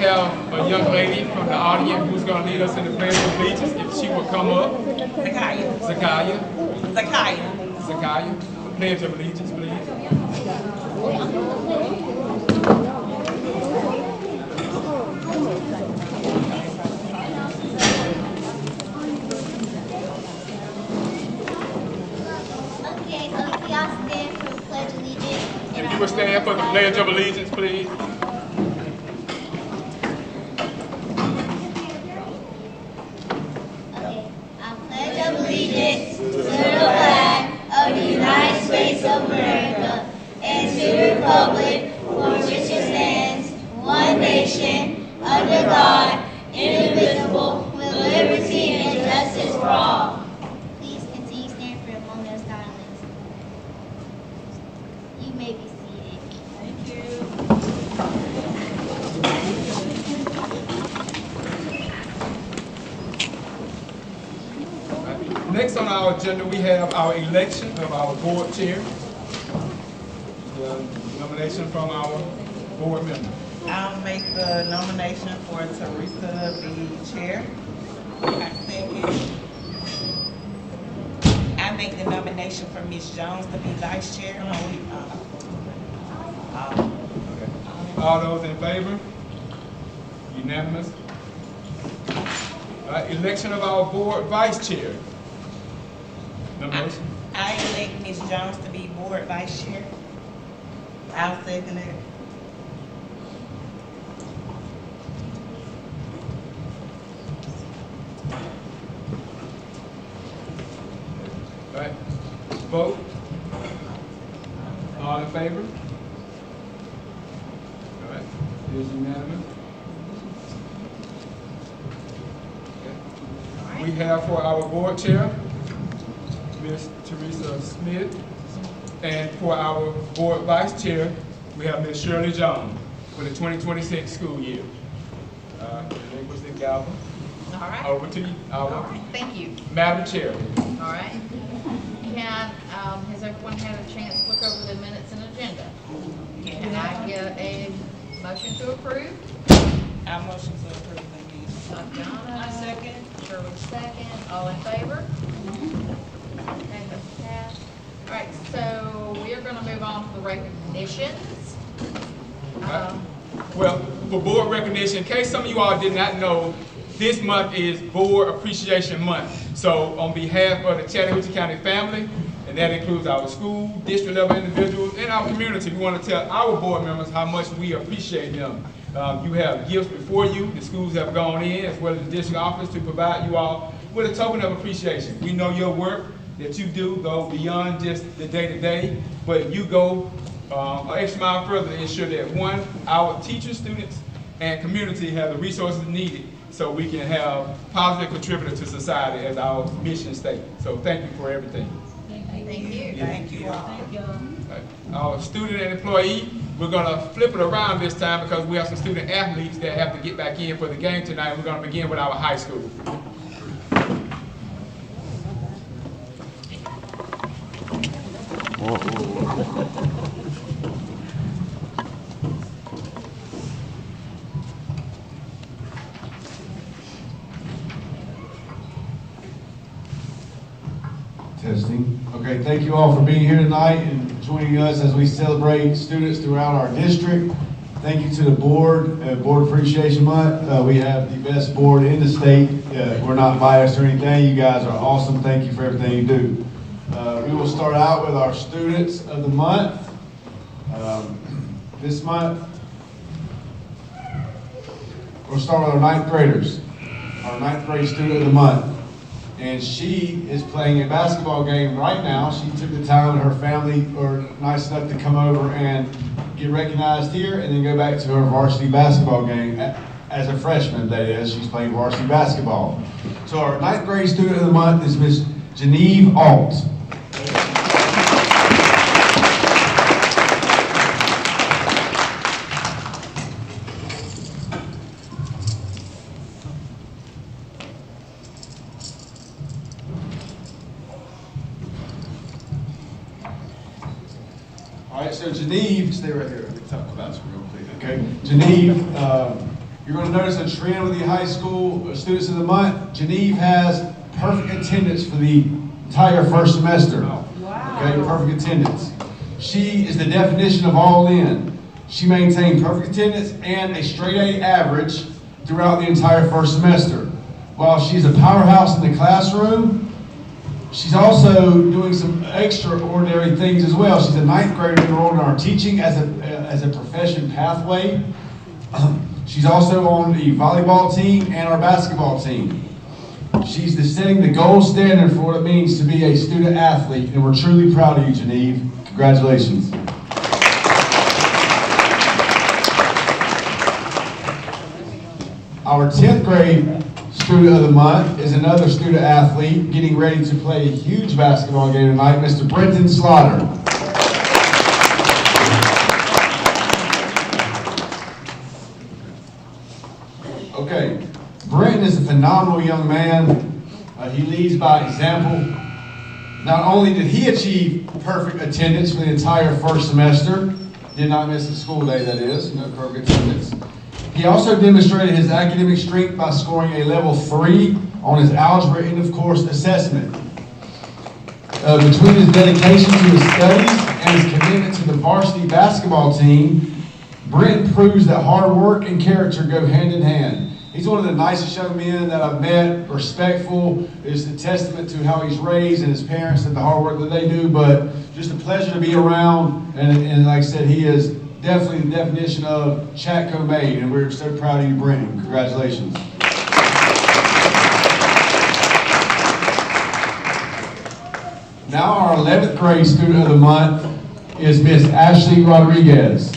have a young lady from the audience who's going to lead us in the Pledge of Allegiance. If she would come up. Zakaya. Pledge of Allegiance, please. If you would stand for the Pledge of Allegiance, please. Okay. I pledge allegiance to the flag of the United States of America and to the republic for which it stands, one nation, under God, indivisible, with liberty and justice for all. Please continue to stand for a moment of silence. You may be seated. Thank you. Next on our agenda, we have our election of our board chair. The nomination from our board member. I'll make the nomination for Teresa to be chair. I second. I make the nomination for Ms. Jones to be vice chair. Okay. All those in favor? Unanimous. Election of our board vice chair. Nomination. I elect Ms. Jones to be board vice chair. I'll second it. All right. Vote. All in favor? All right. It is unanimous. Okay. We have for our board chair, Ms. Teresa Smith, and for our board vice chair, we have Ms. Shirley Jones for the 2026 school year. Relinquish the gavel. All right. Over to you. All right. Thank you. Madam Chair. All right. Has everyone had a chance to look over the minutes and agenda? Can I get a motion to approve? I motion to approve the meeting. Donna. I second. Shirley second. All in favor? Okay, that's passed. All right, so we are going to move on to the recognitions. Well, for board recognition, in case some of you all did not know, this month is Board Appreciation Month. So on behalf of the Chattahoochee County family, and that includes our school, district level individuals, and our community, we want to tell our board members how much we appreciate them. You have gifts before you. The schools have gone in, as well as the district office, to provide you all with a token of appreciation. We know your work that you do go beyond just the day-to-day, but you go an extra mile further to ensure that, one, our teachers, students, and community have the resources needed so we can have positive contributors to society as our mission statement. So thank you for everything. Thank you. Thank you all. Thank you. Our student and employee, we're going to flip it around this time because we have some student athletes that have to get back in for the game tonight. We're going to begin with our high school. Testing. Okay, thank you all for being here tonight and joining us as we celebrate students throughout our district. Thank you to the board, Board Appreciation Month. We have the best board in the state. We're not biased or anything. You guys are awesome. Thank you for everything you do. We will start out with our students of the month. This month, we'll start with our ninth graders. Our ninth grade student of the month. And she is playing a basketball game right now. She took the time and her family were nice enough to come over and get recognized here and then go back to her varsity basketball game as a freshman, that is. She's playing varsity basketball. So our ninth grade student of the month is Miss Genevieve Alt. All right, so Genevieve, stay right here. Let me talk about you real quick, okay? Genevieve You're going to notice a trend with the high school students of the month. Geneve has perfect attendance for the entire first semester. Okay, perfect attendance. She is the definition of all in. She maintained perfect attendance and a straight A average throughout the entire first semester. While she's a powerhouse in the classroom, she's also doing some extraordinary things as well. She's a 9th grader enrolled in our teaching as a profession pathway. She's also on the volleyball team and our basketball team. She's setting the gold standard for what it means to be a student athlete, and we're truly proud of you, Geneve. Congratulations. Our 10th grade student of the month is another student athlete getting ready to play a huge basketball game tonight, Mr. Brenton Slaughter. Okay, Brenton is a phenomenal young man. He leads by example. Not only did he achieve perfect attendance for the entire first semester, did not miss a school day, that is, no perfect attendance. He also demonstrated his academic strength by scoring a level 3 on his algebra end of course assessment. Between his dedication to his studies and his commitment to the varsity basketball team, Brenton proves that hard work and character go hand in hand. He's one of the nicest young men that I've met, respectful, is a testament to how he's raised and his parents and the hard work that they do, but just a pleasure to be around, and like I said, he is definitely the definition of Chatco made, and we're so proud of you, Brenton. Congratulations. Now our 11th grade student of the month is Miss Ashley Rodriguez.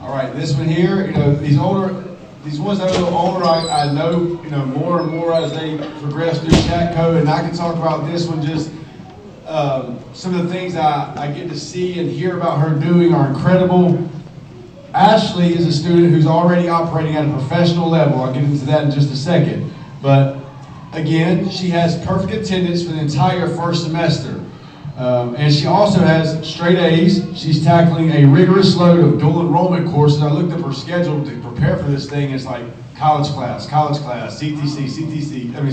All right, this one here, these ones that are a little older, I know, more and more as they progress through Chatco, and I can talk about this one. Just some of the things I get to see and hear about her doing are incredible. Ashley is a student who's already operating at a professional level. I'll get into that in just a second. But again, she has perfect attendance for the entire first semester. And she also has straight A's. She's tackling a rigorous load of dual enrollment courses. I looked up her schedule to prepare for this thing. It's like college class, CTC.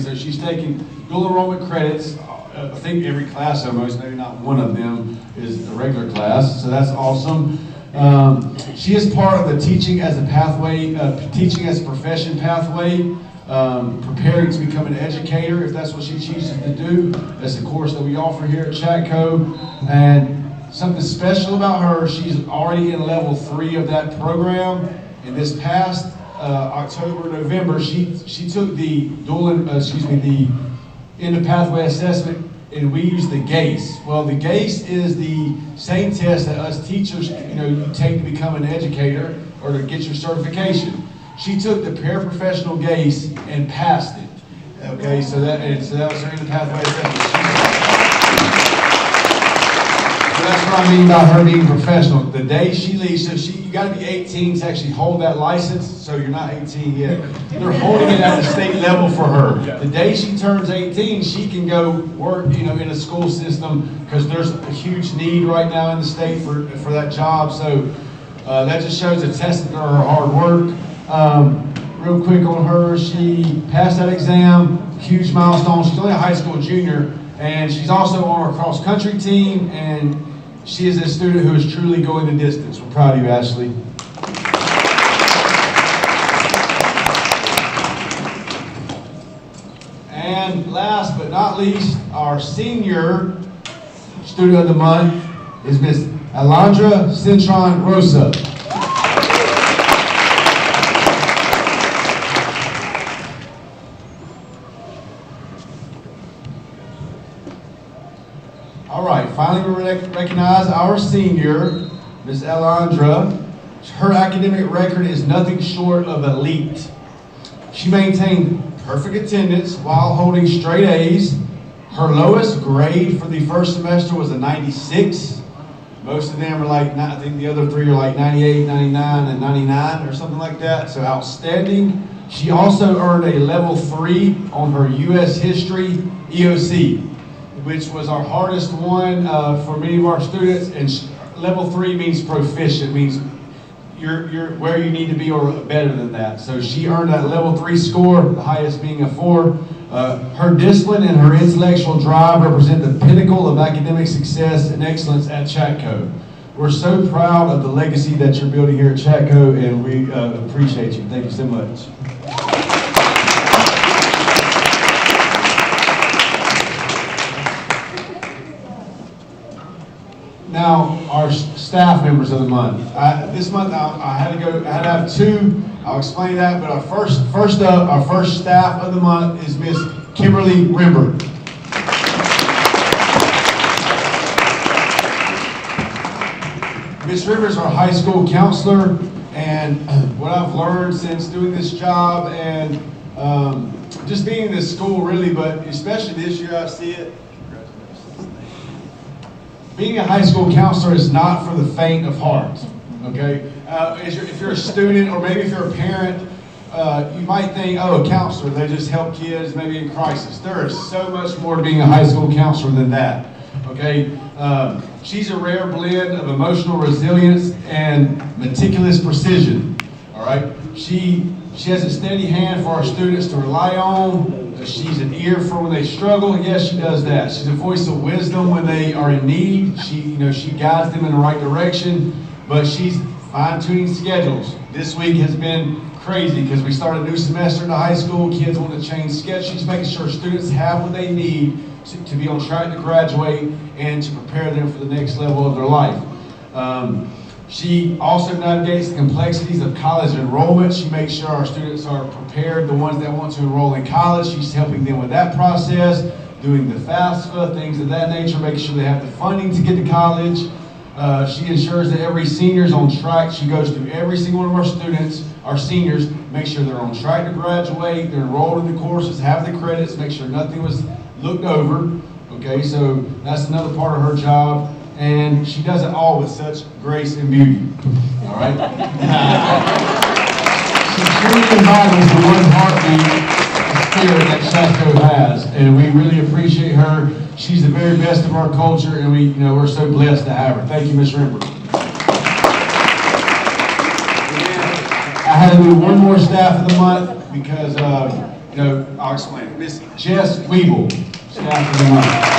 So she's taking dual enrollment credits. I think every class almost, maybe not one of them is a regular class. So that's awesome. She is part of the teaching as a pathway, teaching as a profession pathway. Preparing to become an educator, if that's what she chooses to do. That's the course that we offer here at Chatco. And something special about her, she's already in level 3 of that program. In this past October, November, she took the the end of pathway assessment, and we use the GACE. Well, the GACE is the same test that us teachers, you take to become an educator or to get your certification. She took the paraprofessional GACE and passed it. Okay, so that was her end of pathway assessment. So that's what I mean by her being professional. The day she leaves, so you got to be 18 to actually hold that license. So you're not 18 yet. They're holding it at the state level for her. The day she turns 18, she can go work, in a school system, because there's a huge need right now in the state for that job. So that just shows a testament to her hard work. Real quick on her, she passed that exam, huge milestone. She's only a high school junior, and she's also on our cross country team, and she is a student who is truly going the distance. We're proud of you, Ashley. And last but not least, our senior student of the month is Miss Alondra Cintron Rosa. All right, finally we recognize our senior, Ms. Alondra. Her academic record is nothing short of elite. She maintained perfect attendance while holding straight A's. Her lowest grade for the first semester was a 96. Most of them are I think the other 3 are like 98, 99, and 99 or something like that. So outstanding. She also earned a level 3 on her U.S. History EOC, which was our hardest one for many of our students. And level 3 means proficient, means you're where you need to be or better than that. So she earned that level 3 score, the highest being a 4. Her discipline and her intellectual drive represent the pinnacle of academic success and excellence at Chatco. We're so proud of the legacy that you're building here at Chatco, and we appreciate you. Thank you so much. Now, our staff members of the month. This month, I had to have 2. I'll explain that. But our first staff of the month is Miss Kimberly Rimbert. Miss Rimbert is our high school counselor, and what I've learned since doing this job and just being in this school, really, but especially this year, I see it. Being a high school counselor is not for the faint of heart, okay? If you're a student or maybe if you're a parent, you might think, oh, a counselor, they just help kids maybe in crisis. There is so much more to being a high school counselor than that, okay? She's a rare blend of emotional resilience and meticulous precision, all right? She has a steady hand for our students to rely on. She's an ear for when they struggle. Yes, she does that. She's a voice of wisdom when they are in need. She guides them in the right direction, but she's fine-tuning schedules. This week has been crazy because we started a new semester in the high school. Kids want to change schedules. She's making sure students have what they need to be on track to graduate and to prepare them for the next level of their life. She also navigates the complexities of college enrollment. She makes sure our students are prepared, the ones that want to enroll in college. She's helping them with that process, doing the FAFSA, things of that nature, making sure they have the funding to get to college. She ensures that every senior is on track. She goes through every single one of our students, our seniors, make sure they're on track to graduate, they're enrolled in the courses, have the credits, make sure nothing was looked over. Okay, so that's another part of her job. And she does it all with such grace and beauty. All right? She truly embodies the one heartbeat spirit that Chatco has, and we really appreciate her. She's the very best of our culture, and we're so blessed to have her. Thank you, Ms. Rimbert. I had to do one more staff of the month because, I'll explain it. Miss Jess Weeble, staff of the month.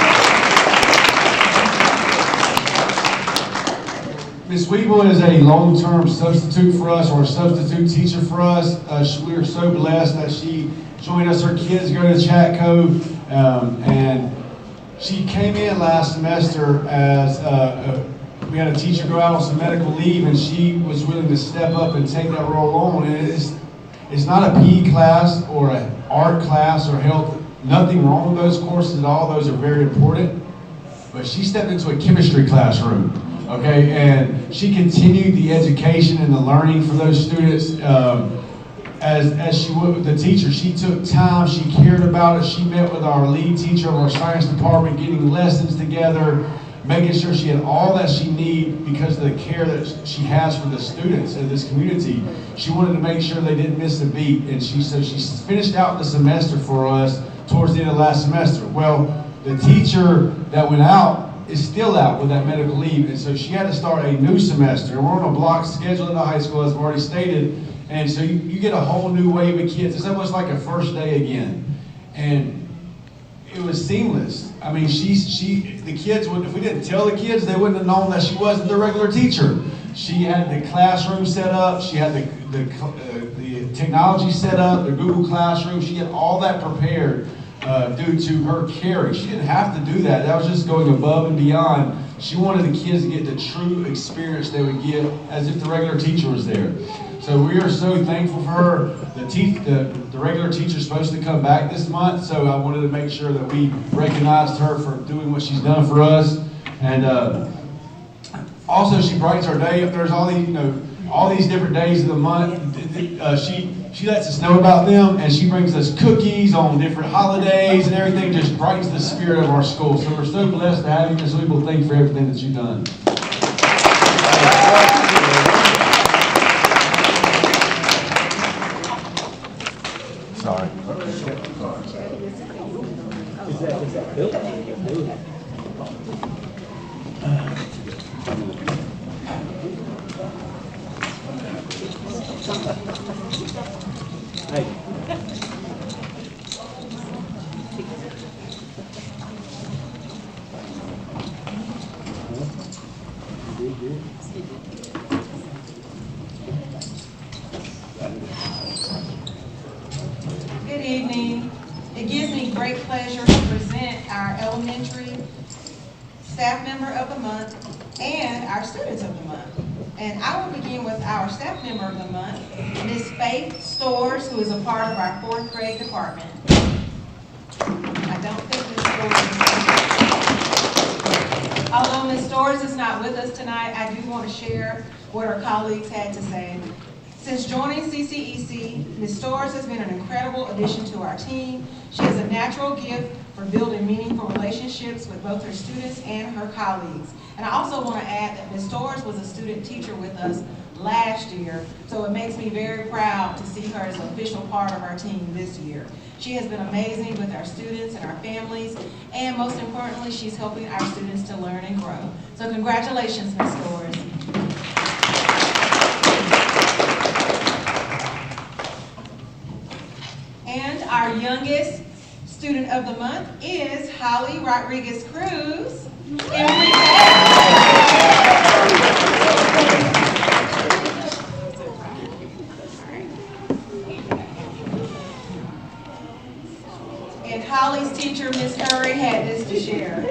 Ms. Weeble is a long-term substitute for us, or a substitute teacher for us. We are so blessed that she joined us. Her kids go to Chatco, and she came in last semester as we had a teacher go out on some medical leave, and she was willing to step up and take that role on. And it's not a PE class or an art class or health. Nothing wrong with those courses at all. Those are very important. But she stepped into a chemistry classroom. Okay, and she continued the education and the learning for those students as she would with the teacher. She took time, she cared about it, she met with our lead teacher of our science department, getting lessons together, making sure she had all that she needed because of the care that she has for the students in this community. She wanted to make sure they didn't miss a beat, and she finished out the semester for us towards the end of last semester. Well, the teacher that went out is still out with that medical leave, and so she had to start a new semester. We're on a block schedule in the high school, as I've already stated, and so you get a whole new wave of kids. It's almost like a first day again, and it was seamless. I mean, the kids would, if we didn't tell the kids, they wouldn't have known that she wasn't the regular teacher. She had the classroom set up, she had the technology set up, the Google Classroom. She had all that prepared. Due to her caring. She didn't have to do that. That was just going above and beyond. She wanted the kids to get the true experience they would get as if the regular teacher was there. So we are so thankful for her. The regular teacher is supposed to come back this month, so I wanted to make sure that we recognized her for doing what she's done for us. And also, she brightens our day. If there's all these different days of the month, she lets us know about them, and she brings us cookies on different holidays and everything. Just brightens the spirit of our school. So we're so blessed to have you, Ms. Weeble. Thank you for everything that you've done. Good evening. It gives me great pleasure to present our elementary staff member of the month and our students of the month. And I will begin with our staff member of the month, Ms. Faith Stores, who is a part of our 4th grade department. I don't think Ms. Stores, although Ms. Stores is not with us tonight, I do want to share what our colleagues had to say. Since joining CCEC, Ms. Stores has been an incredible addition to our team. She has a natural gift for building meaningful relationships with both her students and her colleagues. And I also want to add that Ms. Stores was a student teacher with us last year, so it makes me very proud to see her as an official part of our team this year. She has been amazing with our students and our families, and most importantly, she's helping our students to learn and grow. So congratulations, Ms. Stores. And our youngest student of the month is Holly Rodriguez Cruz. And Holly's teacher, Ms. Curry, had this to share.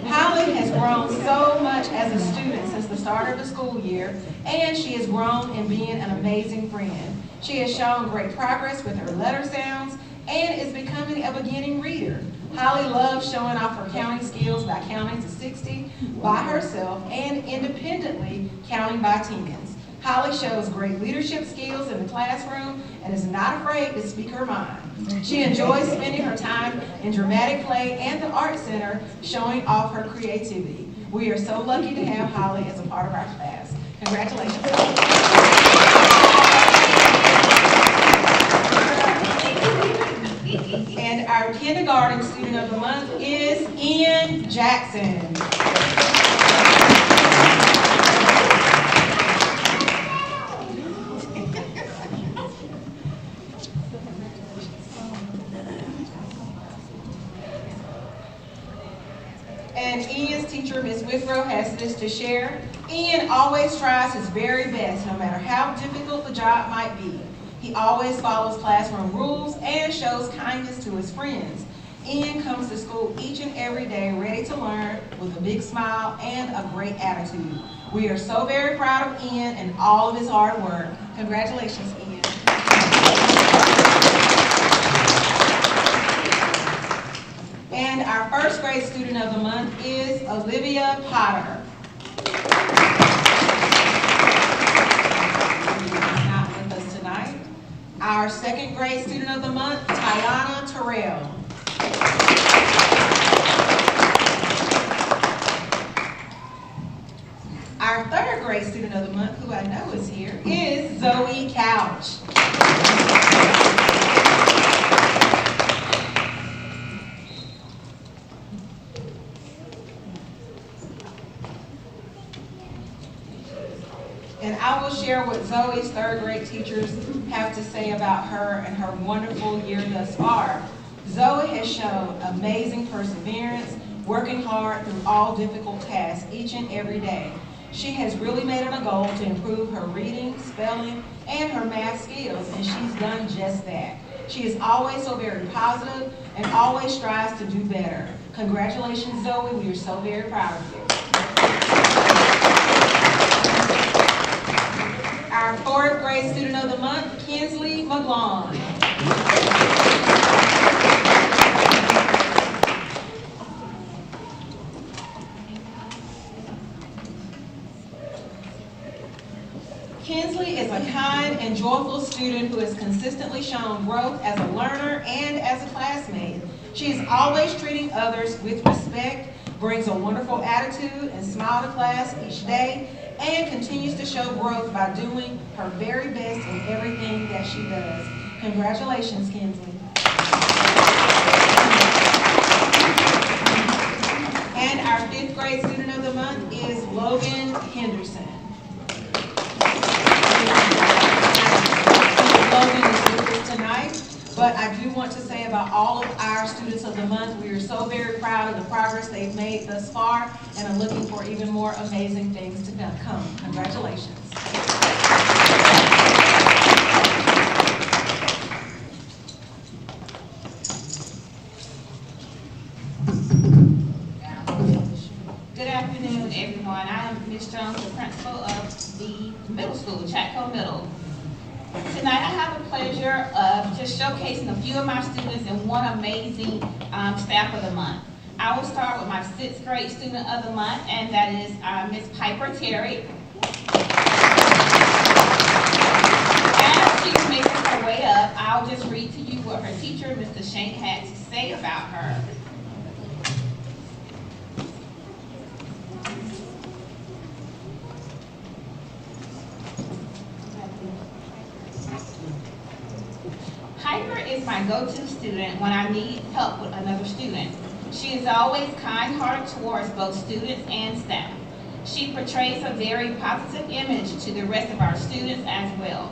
Holly has grown so much as a student since the start of the school year, and she has grown in being an amazing friend. She has shown great progress with her letter sounds and is becoming a beginning reader. Holly loves showing off her counting skills by counting to 60 by herself and independently counting by tens. Holly shows great leadership skills in the classroom and is not afraid to speak her mind. She enjoys spending her time in dramatic play and the art center showing off her creativity. We are so lucky to have Holly as a part of our class. Congratulations, And our kindergarten student of the month is Ian Jackson. And Ian's teacher, Ms. Withrow, has this to share. Ian always tries his very best, no matter how difficult the job might be. He always follows classroom rules and shows kindness to his friends. Ian comes to school each and every day ready to learn with a big smile and a great attitude. We are so very proud of Ian and all of his hard work. Congratulations, Ian. And our 1st grade student of the month is Olivia Potter. Not with us tonight. Our 2nd grade student of the month, Tiana Terrell. Our 3rd grade student of the month, who I know is here, is Zoe Couch. And I will share what Zoe's 3rd grade teachers have to say about her and her wonderful year thus far. Zoe has shown amazing perseverance, working hard through all difficult tasks each and every day. She has really made it a goal to improve her reading, spelling, and her math skills, and she's done just that. She is always so very positive and always strives to do better. Congratulations, Zoe. We are so very proud of you. Our 4th grade student of the month, Kinsley McGlone. Kinsley is a kind and joyful student who has consistently shown growth as a learner and as a classmate. She is always treating others with respect, brings a wonderful attitude and smile to class each day, and continues to show growth by doing her very best in everything that she does. Congratulations, Kinsley. Logan Henderson. Logan is with us tonight, but I do want to say about all of our students of the month, we are so very proud of the progress they've made thus far and are looking for even more amazing things to come. Congratulations. Good afternoon, everyone. I am Ms. Jones, the principal of the middle school, Chattahoochee Middle. Tonight I have the pleasure of just showcasing a few of my students and one amazing staff of the month. I will start with my 6th grade student of the month, and that is Ms. Piper Terry. As she's making her way up, I'll just read to you what her teacher, Mr. Shank, had to say about her. Piper is my go-to student when I need help with another student. She is always kind-hearted towards both students and staff. She portrays a very positive image to the rest of our students as well.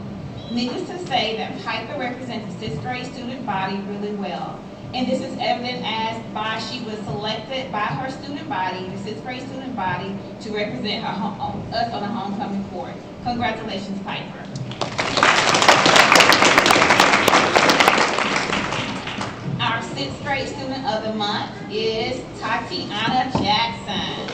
Needless to say that Piper represents the 6th grade student body really well. And this is evident as by she was selected by her student body, the 6th grade student body, to represent us on the homecoming court. Congratulations, Piper. Our 6th grade student of the month is Tatiana Jackson.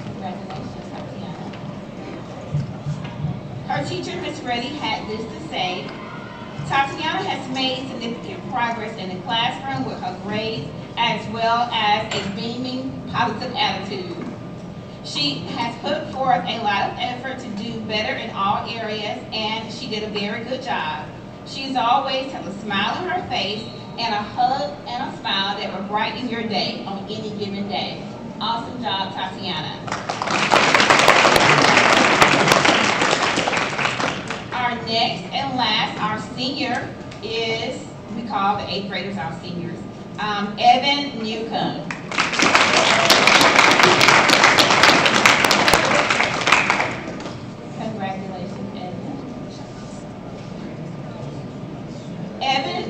Congratulations, Tatiana. Her teacher, Miss Reddy, had this to say: Tatiana has made significant progress in the classroom with her grades as well as a beaming, positive attitude. She has put forth a lot of effort to do better in all areas, and she did a very good job. She's always has a smile on her face and a hug and a smile that will brighten your day on any given day. Awesome job, Tatiana. Our next and last, our senior is, we call the 8th graders our seniors, Evan Newcomb. Congratulations, Evan.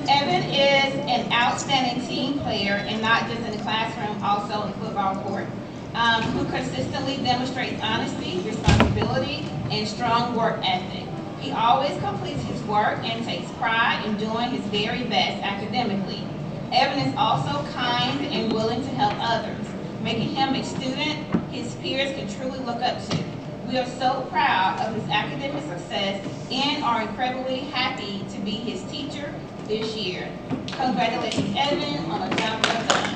Evan is an outstanding team player, and not just in the classroom, also on the football court, who consistently demonstrates honesty, responsibility, and strong work ethic. He always completes his work and takes pride in doing his very best academically. Evan is also kind and willing to help others, making him a student his peers can truly look up to. We are so proud of his academic success and are incredibly happy to be his teacher this year. Congratulations, Evan, on a job well done.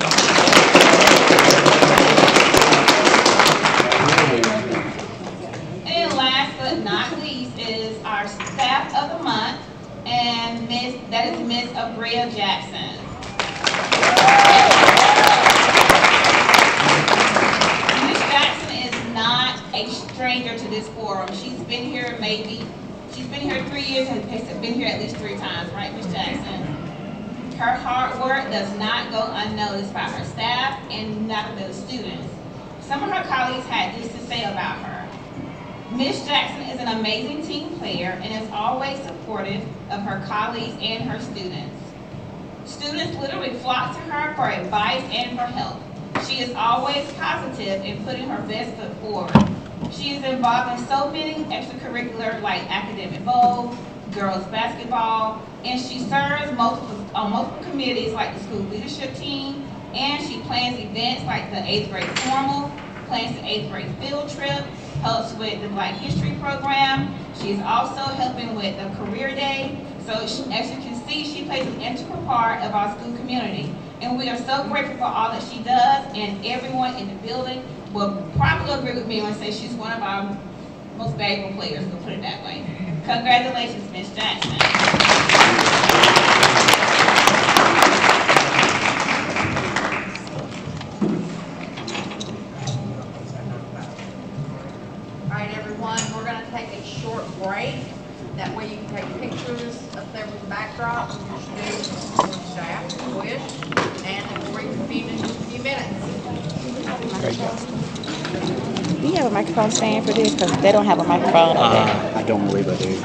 And last but not least is our staff of the month, and that is Miss Abrea Jackson. Miss Jackson is not a stranger to this forum. She's been here 3 years and has been here at least 3 times, right, Miss Jackson? Her hard work does not go unnoticed by her staff and not of the students. Some of her colleagues had this to say about her. Miss Jackson is an amazing team player and is always supportive of her colleagues and her students. Students literally flock to her for advice and for help. She is always positive in putting her best foot forward. She is involved in so many extracurricular like academic bowl, girls basketball, and she serves on multiple committees like the school leadership team, and she plans events like the 8th grade formal, plans the 8th grade field trip, helps with the Black History program. She's also helping with the career day. So as you can see, she plays an integral part of our school community. And we are so grateful for all that she does, and everyone in the building will probably agree with me when I say she's one of our most valuable players, we'll put it that way. Congratulations, Ms. Jackson. All right, everyone, we're going to take a short break. That way you can take pictures up there with the backdrop with your students and staff if you wish. Do you have a microphone stand for this? Because they don't have a microphone on there. I don't believe I do.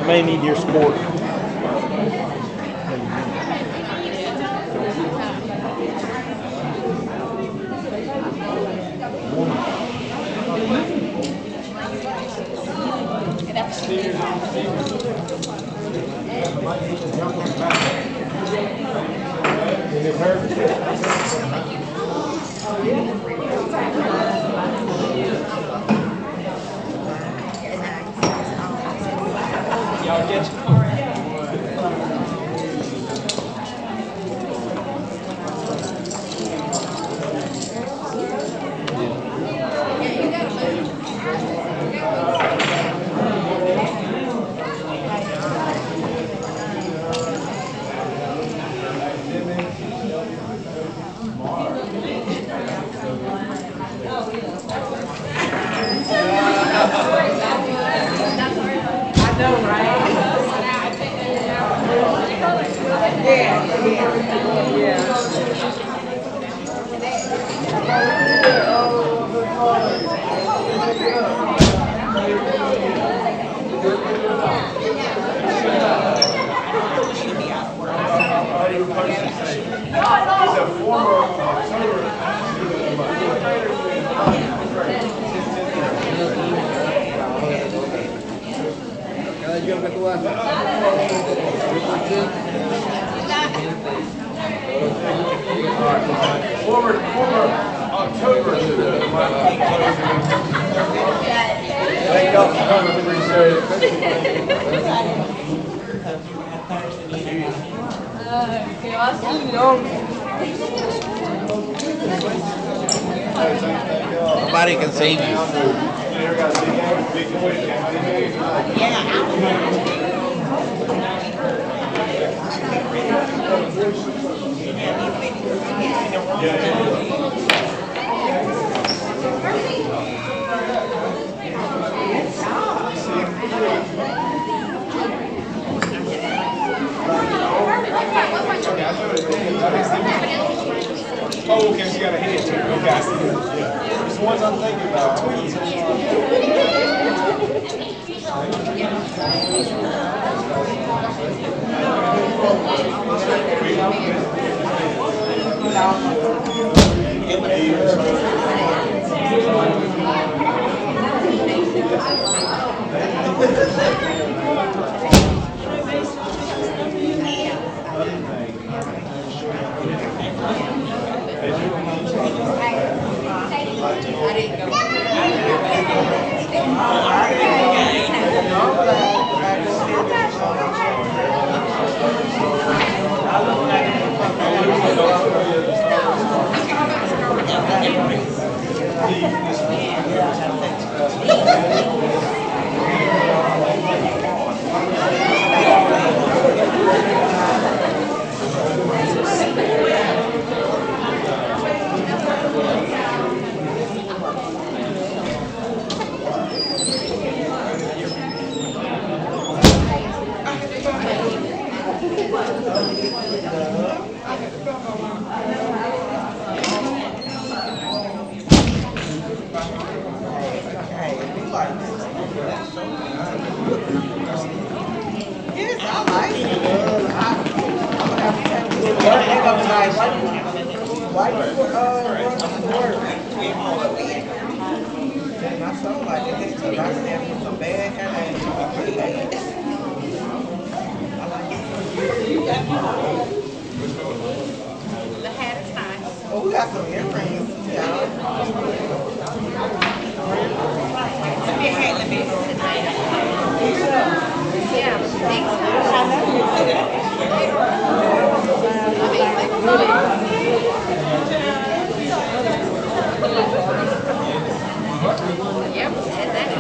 I may need your support. Y'all get you. Former October thank y'all for coming, appreciate it. Nobody can see you. Oh, okay, she got a head too. Okay, I see it. It's the ones I'm thinking about. I didn't go. Yes, I like it. They're gonna be like, why you running to work? My son like it, this too. I stand for some bad headaches. The hat is nice. Oh, we got some earrings, y'all. Yeah, thanks. Yep, and that is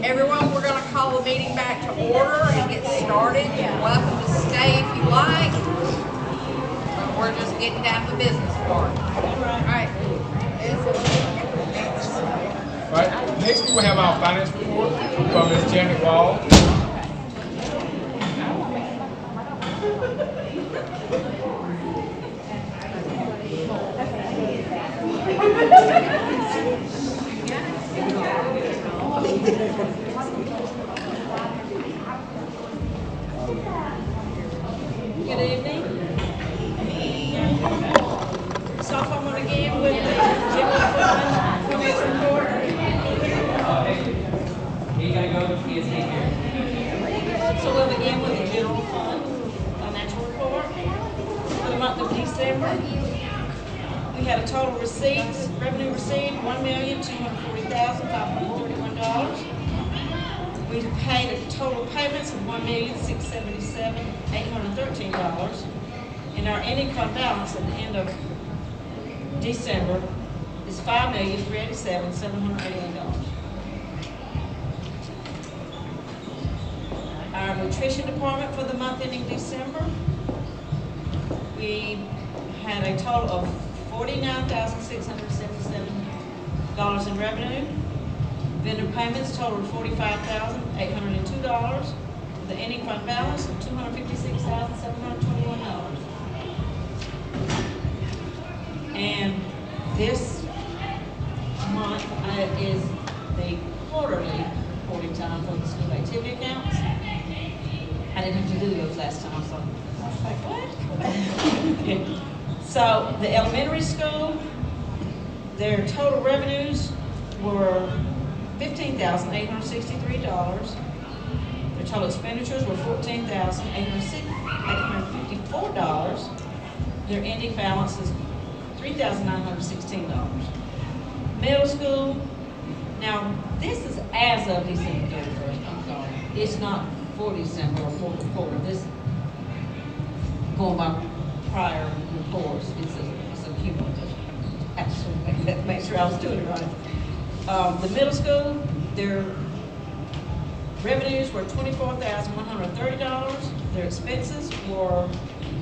Everyone, we're going to call the meeting back to order and get started. You're welcome to stay if you like. We're just getting down to the business part. All right. All right, next we will have our finance report from Ms. Janet Wall. Good evening. Sophomore again with the general fund finance report. So we'll begin with the general fund financial report for the month of December. We had a total receipts, revenue received $1,240,531. We paid a total payments of $1,677,813. And our ending fund balance at the end of December is $5,387,788. Our nutrition department for the month ending December, we had a total of $49,677 in revenue. Vendor payments totaled $45,802, with an ending fund balance of $256,721. And this month is the quarterly reporting time for the school activity accounts. I didn't have to do those last time, so I was like, what? So the elementary school, Their total revenues were $15,863. Their total expenditures were $14,854. Their ending balance is $3,916. Middle school, now this is as of December 31st, I'm sorry. It's not for December or for the quarter. This, going by prior reports, it's a cumulative. I just want to make sure I was doing it right. The middle school, their revenues were $24,130. Their expenses were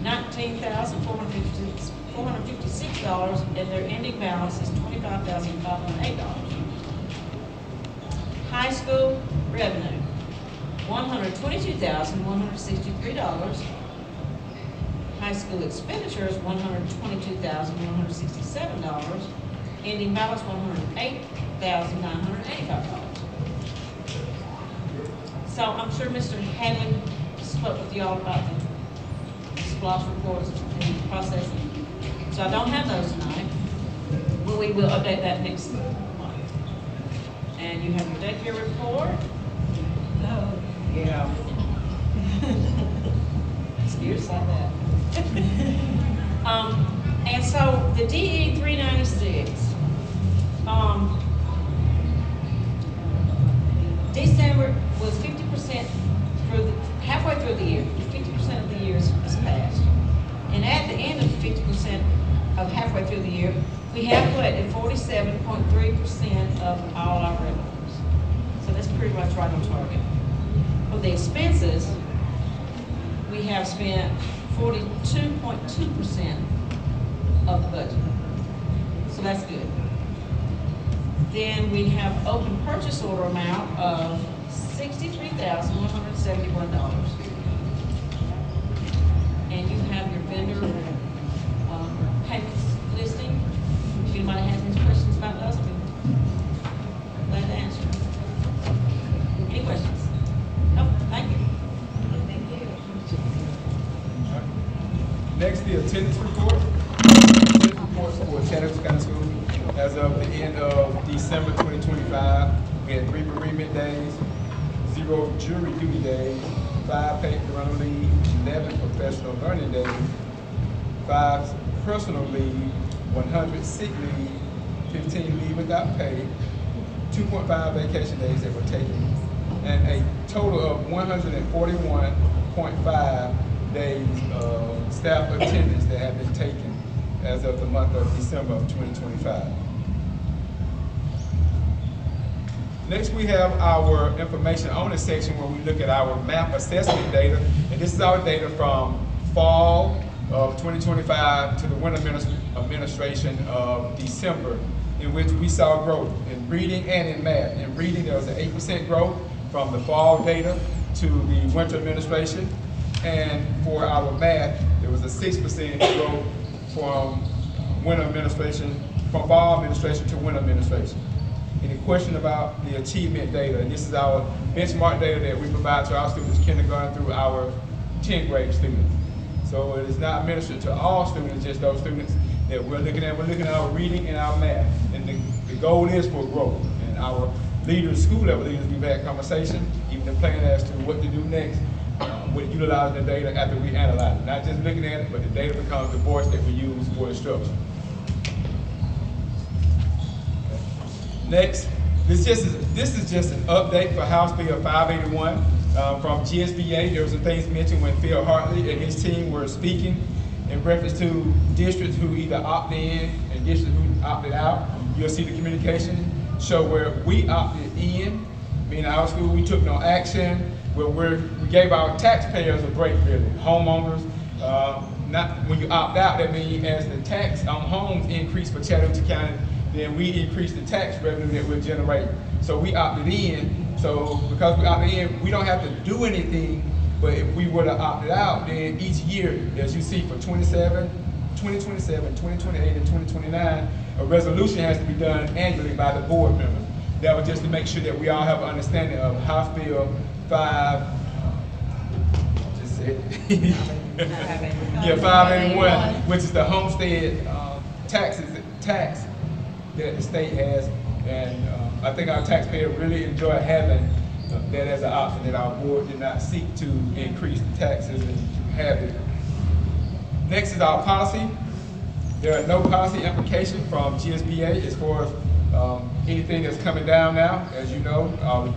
$19,456, and their ending balance is $25,508. High school revenue, $122,163. High school expenditures, $122,167. Ending balance, $108,985. So I'm sure Mr. Hadley spoke with y'all about the SPLOST reports and processing. So I don't have those tonight, but we will update that next month. And you have your daycare report. Oh, yeah. Excuse like that. And so the DE 396, December was 50% halfway through the year. 50% of the year is passed. And at the end of 50% of halfway through the year, we have collected 47.3% of all our revenues. So that's pretty much right on target. For the expenses, we have spent 42.2% of the budget. So that's good. Then we have open purchase order amount of $63,171. And you have your vendor payments listing. If anybody has any questions about those, I'll be glad to answer. Any questions? No, thank you. Next, the attendance report. Attendance reports for Chattahoochee County School. As of the end of December 2025, we had 3 bereavement days, 0 jury duty days, 5 paid parental leave, 11 professional learning days, 5 personal leave, 100 sick leave, 15 leave without pay, 2.5 vacation days that were taken, and a total of 141.5 days of staff attendance that have been taken as of the month of December of 2025. Next, we have our information only section where we look at our MAP assessment data. And this is our data from fall of 2025 to the winter administration of December, in which we saw growth in reading and in math. In reading, there was an 8% growth from the fall data to the winter administration. And for our math, there was a 6% growth from winter administration, from fall administration to winter administration. Any question about the achievement data? And this is our benchmark data that we provide to our students, kindergarten through our 10th grade students. So it is not administered to all students, just those students that we're looking at. We're looking at our reading and our math. And the goal is for growth. And our leaders, school level leaders, we've had conversation, even the plan as to what to do next with utilizing the data after we analyze it. Not just looking at it, but the data becomes the voice that we use for instruction. Next, this is just an update for House Bill 581 from GSBA. There were some things mentioned when Phil Hartley and his team were speaking in reference to districts who either opted in and districts who opted out. You'll see the communication show where we opted in, meaning our school, we took no action, where we gave our taxpayers a break, really. Homeowners, not when you opt out, that means as the tax on homes increase for Chattahoochee County, then we increase the tax revenue that we're generating. So we opted in. So because we opted in, we don't have to do anything. But if we were to opt it out, then each year, as you see for 2027, 2028, and 2029, a resolution has to be done annually by the board members. That was just to make sure that we all have an understanding of House Bill 581, which is the homestead tax that the state has, and I think our taxpayers really enjoy having that as an option, that our board did not seek to increase the taxes and have it. Next is our policy. There are no policy implications from GSBA as far as anything that's coming down now. As you know, our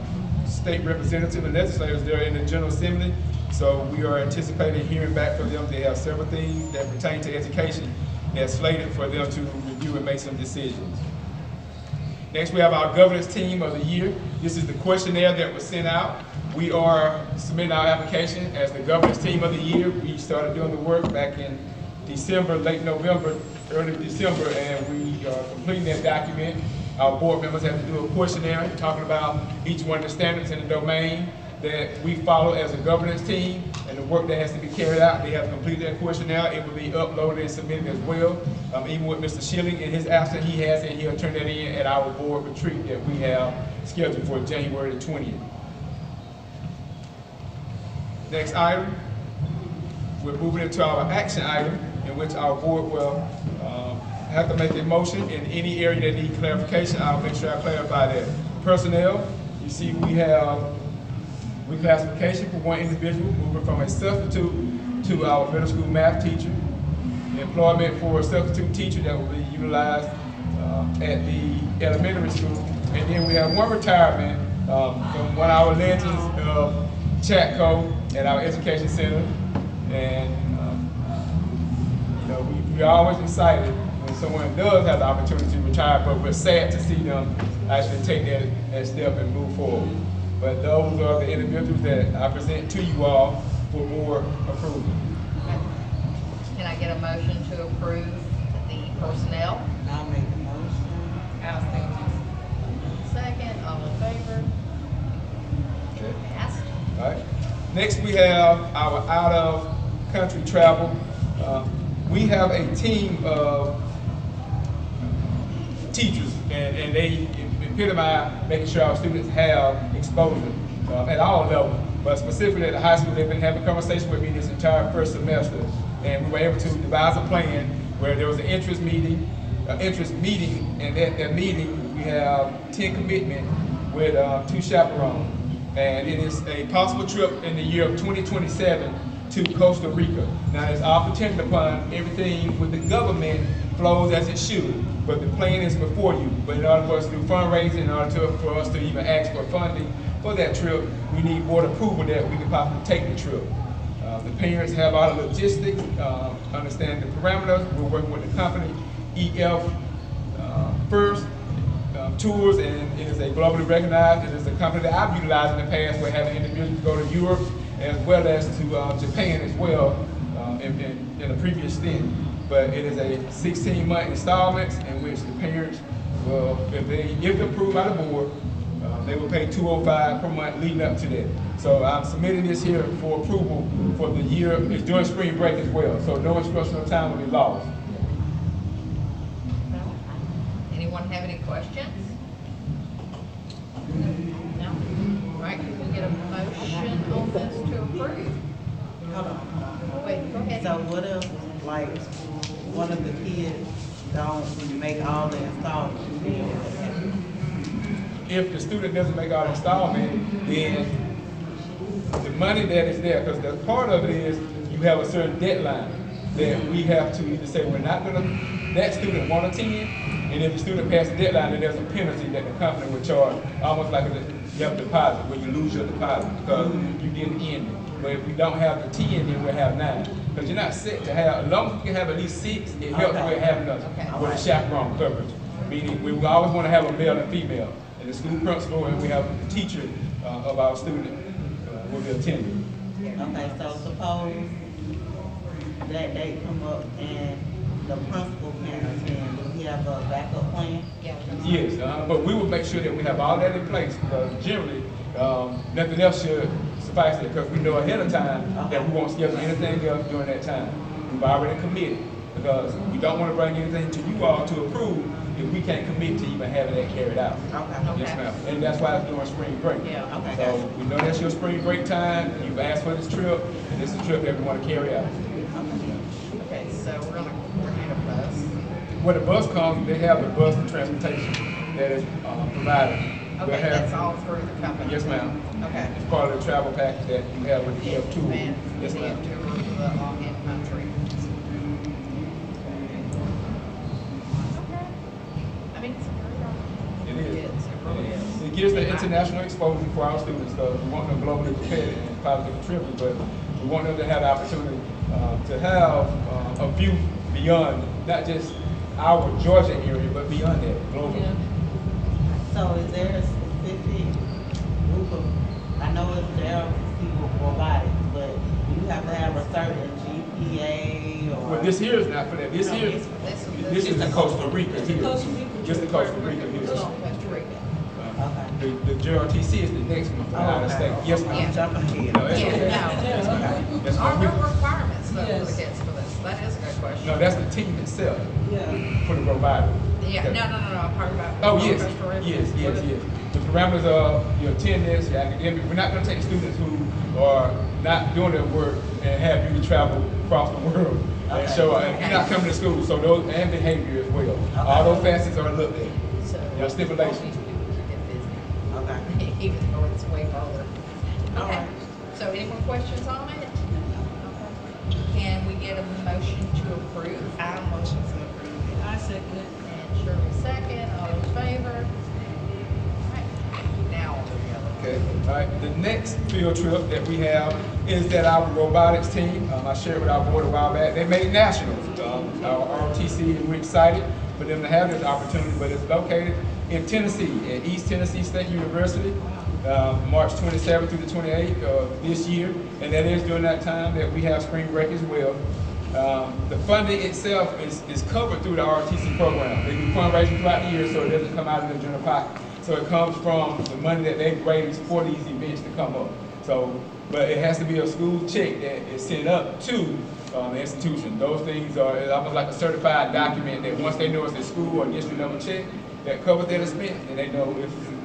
state representative and legislators, they're in the General Assembly, so we are anticipating hearing back from them. They have several things that pertain to education that's slated for them to review and make some decisions. Next, we have our governance team of the year. This is the questionnaire that was sent out. We are submitting our application as the governance team of the year. We started doing the work back in December, late November, early December, and we are completing that document. Our board members have to do a questionnaire talking about each one of the standards in the domain that we follow as a governance team and the work that has to be carried out. They have completed that questionnaire. It will be uploaded and submitted as well. Even with Mr. Schilling in his absence, he has it. He'll turn that in at our board retreat that we have scheduled for January the 20th. Next item, we're moving into our action item in which our board will have to make a motion in any area that needs clarification. I'll make sure I clarify that. Personnel, you see we have reclassification for one individual, moving from a substitute to our middle school math teacher. Employment for a substitute teacher that will be utilized at the elementary school. And then we have one retirement from one of our legends of Chatco at our education center. And you know, we're always excited when someone does have the opportunity to retire, but we're sad to see them actually take that step and move forward. But those are the individuals that I present to you all for board approval. Can I get a motion to approve the personnel? I'll make the motion. I'll second. All in favor? Okay. Passed. All right. Next, we have our out-of-country travel. We have a team of teachers, and they epitomize making sure our students have exposure at all levels. But specifically at the high school, they've been having conversations with me this entire first semester, and we were able to devise a plan where there was an interest meeting, and at that meeting we have 10 commitment with 2 chaperones. And it is a possible trip in the year of 2027 to Costa Rica. Now, it's all contingent upon everything with the government flows as it should, but the plan is before you. But in order for us to do fundraising, in order for us to even ask for funding for that trip, we need board approval that we can possibly take the trip. The parents have all the logistics, understand the parameters. We're working with the company, EF First Tours, and it is a globally recognized. It is a company that I've utilized in the past for having individuals go to Europe as well as to Japan as well in a previous stint. But it is a 16-month installments in which the parents will, if approved by the board, they will pay $205 per month leading up to that. So I'm submitting this here for approval for the year. It's during spring break as well, so no instructional time will be lost. Anyone have any questions? No? All right, can we get a motion on this to approve? Hold on. Wait, go ahead. So what if, like, one of the kids don't make all the installments? If the student doesn't make our installment, then the money that is there, because the part of it is you have a certain deadline that we have to either say we're not going to, that student won't attend, and if the student passes the deadline, then there's a penalty that the company would charge, almost like you have a deposit, where you lose your deposit because you didn't end it. But if we don't have the 10, then we'll have 9. Because you're not set to have, as long as we can have at least 6, it helps with having us with a chaperone coverage. Meaning we always want to have a male and female. And the school principal, and we have the teacher of our student will be attending. Okay, so suppose that date come up and the principal can attend, do we have a backup plan? Yes, but we will make sure that we have all that in place, because generally, nothing else should suffice it, because we know ahead of time that we won't schedule anything else during that time. We've already committed, because we don't want to bring anything to you all to approve if we can't commit to even having that carried out. Okay. Yes, ma'am. And that's why it's during spring break. Yeah. Okay. So we know that's your spring break time, you've asked for this trip, and this is a trip that we want to carry out. Okay, so we're gonna coordinate a bus. when the bus comes, they have the bus and transportation that is provided. They'll Okay, have- that's all through the company? Yes, ma'am. Okay. It's part of the travel package that you have with the EF tour. And Yes, the ma'am. tour to the long-end country. I mean, it's a great opportunity. It is. It really is. It gives the international exposure for our students, because we want them globally prepared and probably contribute, but we want them to have the opportunity to have a view beyond, not just our Georgia area, but beyond that, globally. So is there a specific group of, I know it's there people robotics, but you have to have a certain GPA or? Well, this here is not for that. This No, here, this- this is in Costa Rica here. Costa Rica. Just in Costa Rica here. It's on Costa Rica. Okay. The JRTC is the next one for the United States. Yes, ma'am. I'm jumping ahead. No, that's Yeah, okay. no. Yes, ma'am. That's Are what there we- requirements though for the Yes. kids for this? That is a good question. No, that's the team itself Yeah. for the provider. Yeah, no, I'm talking about. Oh, yes, Costa Rica. yes, yes, What is- yes. The parameters of your attendance, your academic, we're not gonna take students who are not doing their work and have you to travel across the world and Okay. show, and you're not coming to school, so those, and behavior as well. All those facets are looked at. So. Your stipulations. These people keep it Okay. busy, even though it's way further. All Okay, right. so any more questions on it? Can we get a motion to approve? I motion to approve it. I second it. And Shirley second, all in favor? Alright, now on to the other. Okay, all right, the next field trip that we have is that our robotics team, I shared with our board a while back, they made nationals. Our ROTC, and we're excited for them to have this opportunity, but it's located in Tennessee, at East Tennessee State University, March 27th through the 28th of this year, and that is during that time that we have spring break as well. The funding itself is covered through the ROTC program. They do fundraising throughout the year, so it doesn't come out of the general pocket. So it comes from the money that they raise for these events to come up. So, but it has to be a school check that is sent up to the institution. Those things are almost like a certified document that once they know it's a school or district level check that covers their expense, and they know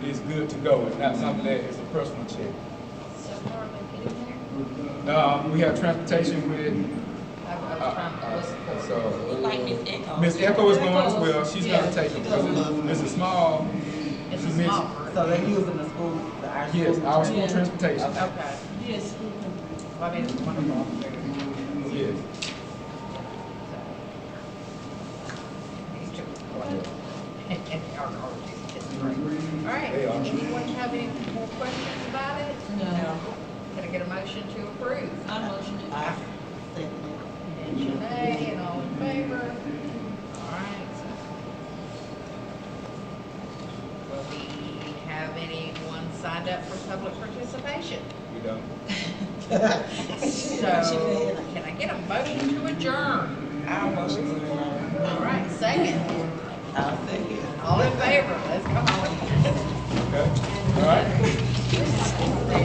it's good to go. It's not something that is a personal check. So how are they getting there? We have transportation with, I was trying to listen. so Like Miss Echo. Miss Echo is going as well. She's gonna take them because it's a small. It's a she mentioned- small group. So they're using the school, our school. Yes, our school Yeah. transportation. Okay. Yes. Well, I mean, it's wonderful. Yes. All right, They are. anyone have any more questions about it? No. Can I get a motion to approve? I motion it. I second it. And Janae, and all in favor? All right. Will we have anyone signed up for public participation? We don't. So, can I get a motion to adjourn? Our motion to adjourn. All right, second. I'll second. All in favor? Let's come on.